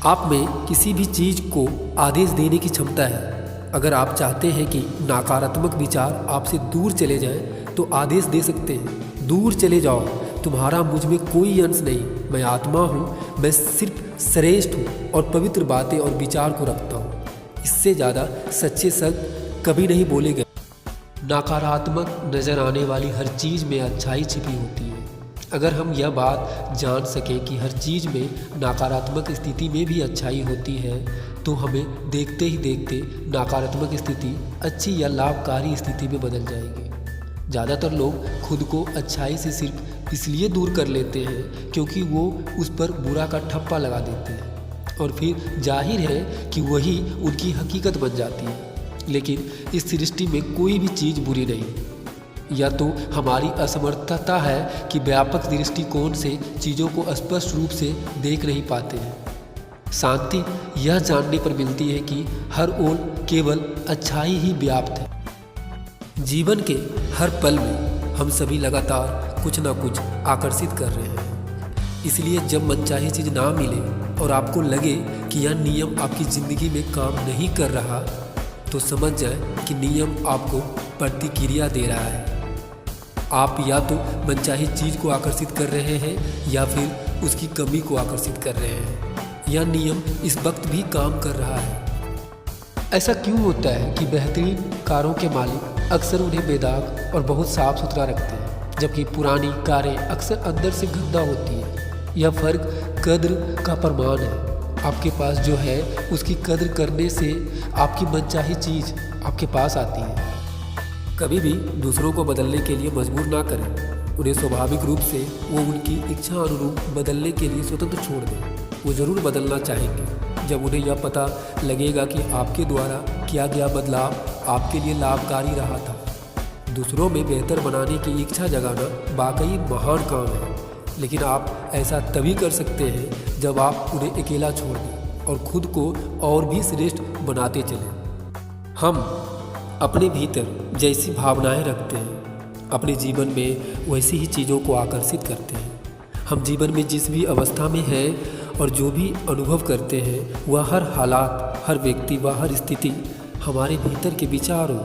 आप में किसी भी चीज़ को आदेश देने की क्षमता है। अगर आप चाहते हैं कि नकारात्मक विचार आपसे दूर चले जाएं, तो आदेश दे सकते हैं, दूर चले जाओ, तुम्हारा मुझ में कोई अंश नहीं, मैं आत्मा हूँ, मैं सिर्फ श्रेष्ठ हूँ और पवित्र बातें और विचार को रखता हूँ। इससे ज़्यादा सच्चे शब्द कभी नहीं बोले गए। नकारात्मक नज़र आने वाली हर चीज़ में अच्छाई छिपी होती है। अगर हम यह बात जान सकें कि हर चीज़ में नकारात्मक स्थिति में भी अच्छाई होती है, तो हमें देखते ही देखते नकारात्मक स्थिति अच्छी या लाभकारी स्थिति में बदल जाएगी। ज़्यादातर लोग खुद को अच्छाई से सिर्फ इसलिए दूर कर लेते हैं क्योंकि वो उस पर बुरा का ठप्पा लगा देते हैं, और फिर जाहिर है कि वही उनकी हकीकत बन जाती है। लेकिन इस सृष्टि में कोई भी चीज़ बुरी नहीं, या तो हमारी असमर्थता है कि व्यापक दृष्टिकोण से चीज़ों को स्पष्ट रूप से देख नहीं पाते हैं। शांति यह जानने पर मिलती है कि हर ओर केवल अच्छाई ही व्याप्त है। जीवन के हर पल में हम सभी लगातार कुछ ना कुछ आकर्षित कर रहे हैं। इसलिए जब मनचाही चीज़ ना मिले और आपको लगे कि यह नियम आपकी ज़िंदगी में काम नहीं कर रहा, तो समझ जाए कि नियम आपको प्रतिक्रिया दे रहा है। आप या तो मनचाही चीज़ को आकर्षित कर रहे हैं या फिर उसकी कमी को आकर्षित कर रहे हैं। यह नियम इस वक्त भी काम कर रहा है। ऐसा क्यों होता है कि बेहतरीन कारों के मालिक अक्सर उन्हें बेदाग और बहुत साफ सुथरा रखते हैं, जबकि पुरानी कारें अक्सर अंदर से गंदा होती हैं? यह फ़र्क कद्र का प्रमाण है। आपके पास जो है उसकी कद्र करने से आपकी मनचाही चीज़ आपके पास आती है। कभी भी दूसरों को बदलने के लिए मजबूर ना करें। उन्हें स्वाभाविक रूप से वो उनकी इच्छा अनुरूप बदलने के लिए स्वतंत्र छोड़ दें। वो ज़रूर बदलना चाहेंगे जब उन्हें यह पता लगेगा कि आपके द्वारा किया गया बदलाव आपके लिए लाभकारी रहा था। दूसरों में बेहतर बनाने की इच्छा जगाना वाकई महान काम है, लेकिन आप ऐसा तभी कर सकते हैं जब आप उन्हें अकेला छोड़ दें और खुद को और भी श्रेष्ठ बनाते चलें। हम अपने भीतर जैसी भावनाएं रखते हैं, अपने जीवन में वैसी ही चीज़ों को आकर्षित करते हैं। हम जीवन में जिस भी अवस्था में हैं और जो भी अनुभव करते हैं, वह हर हालात, हर व्यक्ति व हर स्थिति हमारे भीतर के विचारों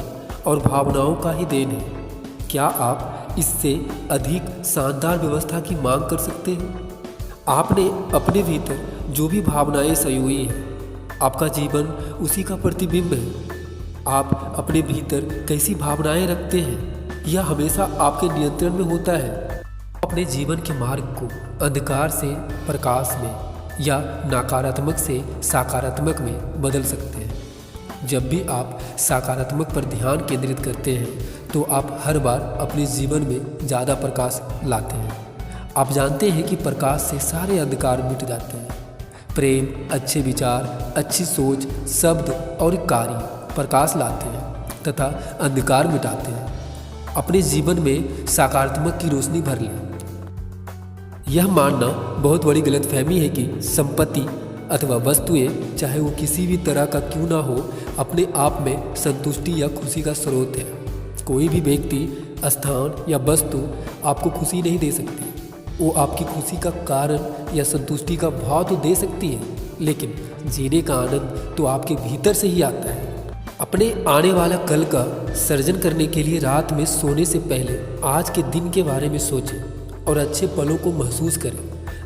और भावनाओं का ही देन है। क्या आप इससे अधिक शानदार व्यवस्था की मांग कर सकते हैं? आपने अपने भीतर जो भी भावनाएं संयोई हैं, आपका जीवन उसी का प्रतिबिंब है। आप अपने भीतर कैसी भावनाएं रखते हैं, यह हमेशा आपके नियंत्रण में होता है। अपने जीवन के मार्ग को अंधकार से प्रकाश में या नकारात्मक से सकारात्मक में बदल सकते हैं। जब भी आप सकारात्मक पर ध्यान केंद्रित करते हैं, तो आप हर बार अपने जीवन में ज़्यादा प्रकाश लाते हैं। आप जानते हैं कि प्रकाश से सारे अंधकार मिट जाते हैं। प्रेम, अच्छे विचार, अच्छी सोच, शब्द और कार्य प्रकाश लाते हैं तथा अंधकार मिटाते हैं। अपने जीवन में सकारात्मक की रोशनी भर लें। यह मानना बहुत बड़ी गलतफहमी है कि संपत्ति अथवा वस्तुएं, चाहे वो किसी भी तरह का क्यों ना हो, अपने आप में संतुष्टि या खुशी का स्रोत है। कोई भी व्यक्ति, स्थान या वस्तु आपको खुशी नहीं दे सकती। वो आपकी खुशी का कारण या संतुष्टि का भाव तो दे सकती है, लेकिन जीने का आनंद तो आपके भीतर से ही आता है। अपने आने वाला कल का सर्जन करने के लिए रात में सोने से पहले आज के दिन के बारे में सोचें और अच्छे पलों को महसूस करें।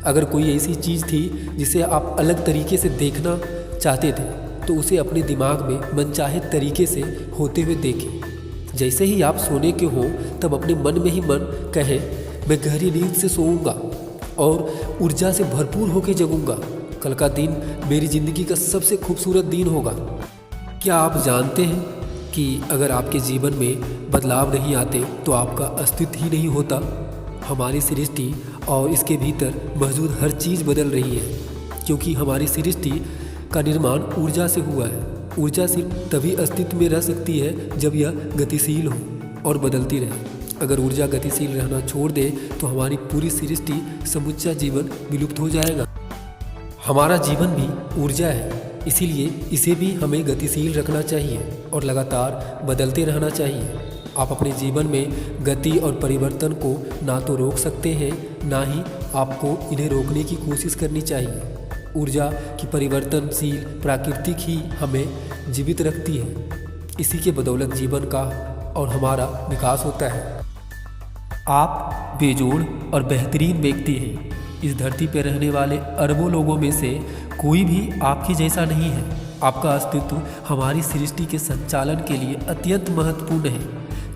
अगर कोई ऐसी चीज़ थी जिसे आप अलग तरीके से देखना चाहते थे, तो उसे अपने दिमाग में मनचाहे तरीके से होते हुए देखें। जैसे ही आप सोने के हों, तब अपने मन में ही मन कहें, मैं गहरी नींद से सोऊंगा और ऊर्जा से भरपूर होकर जगूंगा। कल का दिन मेरी ज़िंदगी का सबसे खूबसूरत दिन होगा। क्या आप जानते हैं कि अगर आपके जीवन में बदलाव नहीं आते तो आपका अस्तित्व ही नहीं होता? हमारी सृष्टि और इसके भीतर मौजूद हर चीज़ बदल रही है, क्योंकि हमारी सृष्टि का निर्माण ऊर्जा से हुआ है। ऊर्जा सिर्फ तभी अस्तित्व में रह सकती है जब यह गतिशील हो और बदलती रहे। अगर ऊर्जा गतिशील रहना छोड़ दे तो हमारी पूरी सृष्टि, समूचा जीवन विलुप्त हो जाएगा। हमारा जीवन भी ऊर्जा है, इसीलिए इसे भी हमें गतिशील रखना चाहिए और लगातार बदलते रहना चाहिए। आप अपने जीवन में गति और परिवर्तन को ना तो रोक सकते हैं, ना ही आपको इन्हें रोकने की कोशिश करनी चाहिए। ऊर्जा की परिवर्तनशील प्राकृतिक ही हमें जीवित रखती है। इसी के बदौलत जीवन का और हमारा विकास होता है। आप बेजोड़ और बेहतरीन व्यक्ति हैं। इस धरती पर रहने वाले अरबों लोगों में से कोई भी आपके जैसा नहीं है। आपका अस्तित्व हमारी सृष्टि के संचालन के लिए अत्यंत महत्वपूर्ण है,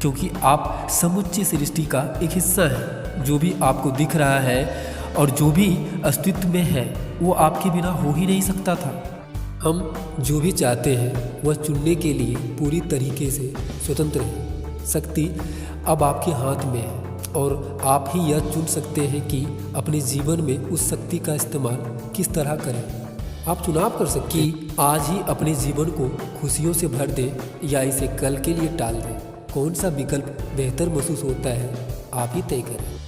क्योंकि आप समुच्चय सृष्टि का एक हिस्सा हैं। जो भी आपको दिख रहा है और जो भी अस्तित्व में है वो आपके बिना हो ही नहीं सकता था। हम जो भी चाहते हैं वह चुनने के लिए पूरी तरीके से स्वतंत्र हैं। शक्ति अब आपके हाथ में है और आप ही यह चुन सकते हैं कि अपने जीवन में उस शक्ति का इस्तेमाल किस तरह करें। आप चुनाव कर सकते हैं कि आज ही अपने जीवन को खुशियों से भर दें या इसे कल के लिए टाल दें। कौन सा विकल्प बेहतर महसूस होता है, आप ही तय करें।